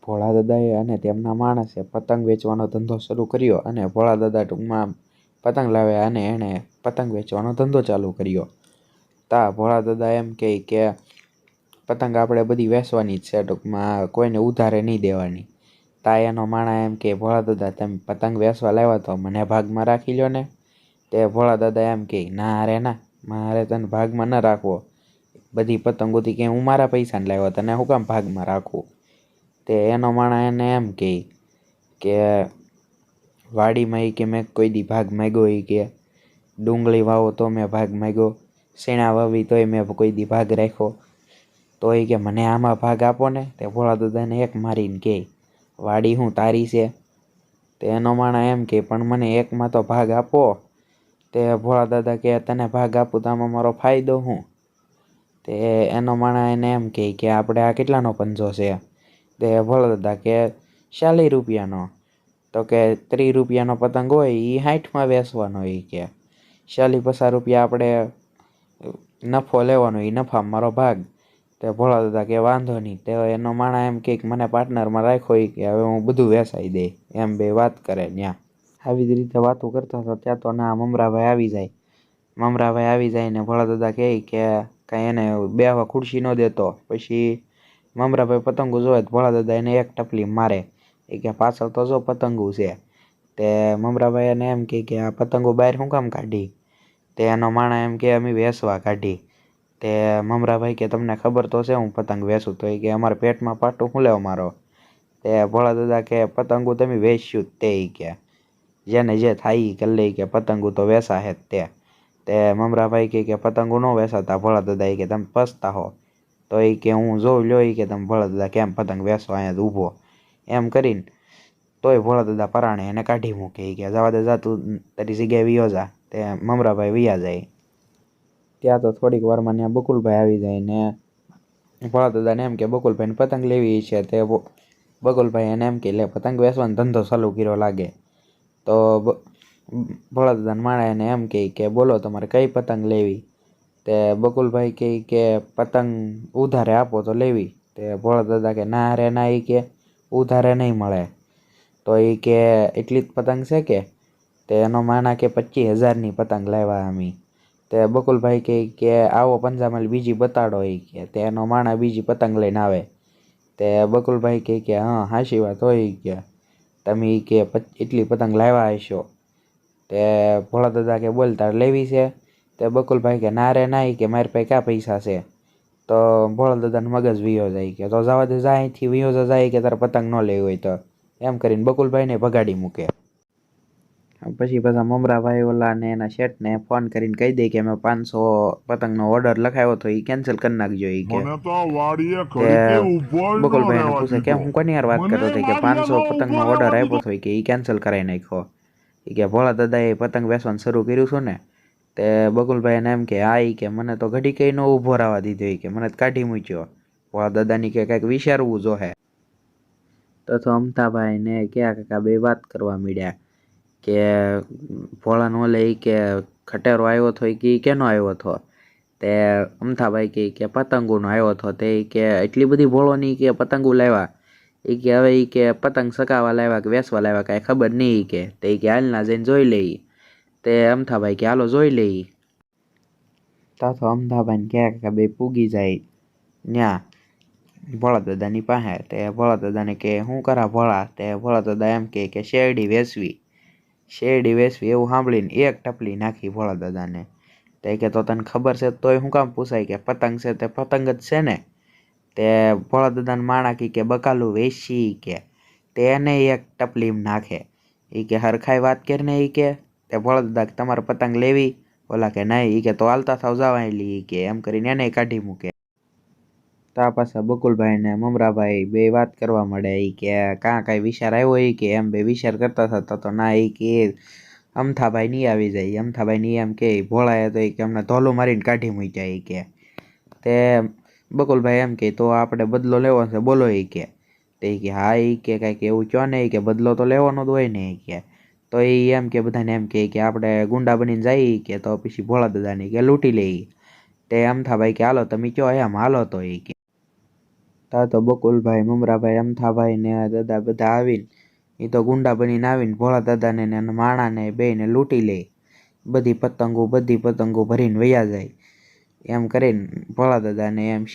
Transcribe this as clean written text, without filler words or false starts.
ભોળા દાદાએ અને તેમના માણસે પતંગ વેચવાનો ધંધો શરૂ કર્યો અને ભોળા દાદા ટૂંકમાં પતંગ લાવ્યા અને એણે પતંગ વેચવાનો ધંધો ચાલુ કર્યો. ભોળા દાદા એમ કહે કે પતંગ આપણે બધી વેચવાની જ છે, ટૂંકમાં કોઈને ઉધારે નહીં દેવાની. એનો માણા એમ કે ભોળા દાદા તમે પતંગ વેચવા લાવ્યા તો મને ભાગમાં રાખી લો ને. તે ભોળા દાદા એમ કે ના અરે ના, મારે તને ભાગમાં ન રાખવો. બધી પતંગોથી કે હું મારા પૈસાને લાવ્યો, તને શું કામ ભાગમાં રાખવું. તે એનો માણા એને એમ કે વાડીમાં કે મેં કોઈ દી ભાગ માગ્યો કે ડુંગળી વાવો તો મેં ભાગ માગ્યો, શેણા વાવી તોય મેં કોઈ દી ભાગ રાખ્યો, તો કે મને આમાં ભાગ આપો ને. તે ભોળા દાદાને એક મારીને કે વાડી હું તારી છે. તે એનો માણા એમ કે પણ મને એકમાં તો ભાગ આપો. તે ભોળા દાદા કે તને ભાગ આપું તો આમાં મારો ફાયદો શું. તે એનો માણા એને એમ કે આપણે આ કેટલાનો પંજો છે. તે ભોળા દાદા કે 40 રૂપિયાનો. તો કે 30 રૂપિયાનો પતંગ હોય એ 60માં વેચવાનો. કે 40-50 રૂપિયા આપણે નફો લેવાનો, એ નફામાં મારો ભાગ. તે ભોળા દાદા કે વાંધો નહીં. તે એનો માણા એમ કે મને પાર્ટનરમાં રાખો કે હવે હું બધું વેચાઈ દે. એમ બે વાત કરે ત્યાં. આવી જ રીતે વાતો કરતા હતા ત્યાં તો ના મમરાભાઈ આવી જાય. મમરાભાઈ આવી જાય ને ભોળા દાદા કહે કે કાંઈ એને બેહવા ખુરશી ન દેતો. પછી મમરાભાઈ પતંગો જોવે ભોળા દાદા એને એક ટપલી મારે. કે પાછળ તો જો પતંગો છે. તે મમરાભાઈ એને એમ કે આ પતંગો બહાર શું કામ કાઢી. તે એનો માણા એમ કે અમે વેચવા કાઢી. તે મમરાભાઈ કે તમને ખબર તો છે હું પતંગ વેચું. તો કે અમારે પેટમાં પાટું શું લેવા મારો. તે ભોળા દાદા કે પતંગો તમે વેચ્યું તે કે જેને જે થાય એ કરી લે કે પતંગો તો વેચા હે તે. તે મમરાભાઈ કે પતંગો ન વેચાતા. ભોળા દાદા કે તમે પસતા હો. તો કે હું જોઉં લ્યો કે તમે ભોળા દાદા કેમ પતંગ વેચો અહીંયા ઊભો. એમ કરીને તોય ભોળા દાદા પરાણે એને કાઢી મૂકે. કે જવા દે જા તું તારી જગ્યાએ વિયો જા. તે મમરાભાઈ વિયા જાય. ત્યાં તો થોડીક વારમાં ત્યાં બકુલભાઈ આવી જાય ને ભોળા દાદાને એમ કે બકુલભાઈને પતંગ લેવી છે. તે બકુલભાઈ એને એમ કે લે પતંગ વેચવાનો ધંધો ચાલુ કર્યો લાગે. તો ભોળા દાદાને માણા એને એમ કે બોલો તમારે કઈ પતંગ લેવી. તે બકુલભાઈ કે પતંગ ઉધારે આપો તો લેવી. તે ભોળા દાદા કે ના રે ના, કે ઉધારે નહીં મળે. તો કે એટલી જ પતંગ છે કે. તે એનો માણા કે 25,000ની પતંગ લાવ્યા અમે. તે બકુલભાઈ કે આવો પંજામાલ બીજી બતાડો. કે તે એનો માણા બીજી પતંગ લઈને આવે. તે બકુલભાઈ કે હા હાચી વાત હોય કે તમે કે એટલી પતંગ લાવ્યા હશો. તે ભોળા દાદા કે બોલ તારે લેવી છે. તે બકુલભાઈ કે ના રે ના, કે મારી પાસે ક્યાં પૈસા છે. તો ભોળા દાદાને મગજ વિયો જાય. કે તો જવા દે જા અહીંથી વિયો જાય કે તારે પતંગ ન લેવી હોય તો. એમ કરીને બકુલભાઈને ભગાડી મૂકે. પછી પાછા મમરાભાઈ ઓલા ને એના શેઠને ફોન કરીને કહી દે કે અમે 500 પતંગનો ઓર્ડર લખાવ્યો તો એ કેન્સલ કરી નાખજો. કે બકુલભાઈને પૂછે કેમ હું કોની યાર વાત કરતો હતો. કે 500 પતંગનો ઓર્ડર આપ્યો હતો કે એ કેન્સલ કરાવી નાખ્યો. કે ભોળા દાદાએ પતંગ વેચવાનું શરૂ કર્યું છું ને. તે બકુલભાઈ એને એમ કે હા કે મને તો ઘડી કઈ ન ઊભો રહેવા દીધો. કે મને કાઢી મૂક્યો. ભોળા દાદાની કે કંઈક વિચારવું જો હે. તો અમથાભાઈ ને ક્યાં કાકા બે વાત કરવા માંડ્યા કે ભોળાનો લે કે ખટેરો આવ્યો હતો કે કેનો આવ્યો હતો. તે અમથાભાઈ કે પતંગોનો આવ્યો હતો. તે કે એટલી બધી ભોળોની કે પતંગો લાવ્યા. કે હવે કે પતંગ સકાવા લાવ્યા કે વેચવા લાવ્યા કાંઈ ખબર નહીં. કે તે કે હાલના જઈને જોઈ લઈ. તે અમથાભાઈ કે હાલો જોઈ લઈ. તો અમથાભાઈ ક્યાં કાકા બે પૂગી જાય ન્યા ભોળા દાદાની પાસે. તે ભોળા દાદાને કે શું કરા ભોળા. તે ભોળા દાદા એમ કે શેરડી વેચવી. શેરડી વેચવી એવું સાંભળીને એક ટપલી નાખી ભોળા દાદાને. તે કે તો તને ખબર છે તોય શું કામ પૂછાય. કે પતંગ છે તે પતંગ જ છે ને. તે ભોળા દાદાને માણા કે બકાલું વેચી કે તેને એક ટપલી નાખે. કે હરખાઈ વાત કરીને કે તે ભોળા દાદા તમારે પતંગ લેવી. ઓલા કે નહીં. કે તો હાલતા થાવ જવા લી. કે એમ કરીને એને કાઢી મૂકે. તા પાછા બકુલભાઈ ને મમરાભાઈ બે વાત કરવા મળે. કે કાંઈ વિચાર આવ્યો. કે એમ બે વિચાર કરતા હતા તો ના કે અમથાભાઈ નહીં આવી જાય. અમથાભાઈ નહીં એમ કે ભોળાએ તો કે અમને ધોલું મારીને કાઢી મૂક્યા. કે તે બકુલભાઈ એમ કે તો આપણે બદલો લેવો છે બોલો. કે તે કે હા કે કાંઈક એવું કહો ને. કે બદલો તો લેવાનો જ હોય ને. કે તો એમ કે બધાને એમ કે આપણે ગુંડા બનીને જઈએ. કે તો પછી ભોળા દાદાને કે લૂંટી લઈએ. તે અમથાભાઈ કે હાલો તમે કહો એમ હાલો તો. કે તા તો બકુલભાઈ, મમરાભાઈ, અમથાભાઈ ને આ દાદા બધા આવીને એ તો ગુંડા બનીને આવીને ભોળા દાદાને ને માણાને બેયને લૂંટી લે. બધી પતંગો ભરીને વયા જાય. એમ કરીને ભોળા દાદાને એમ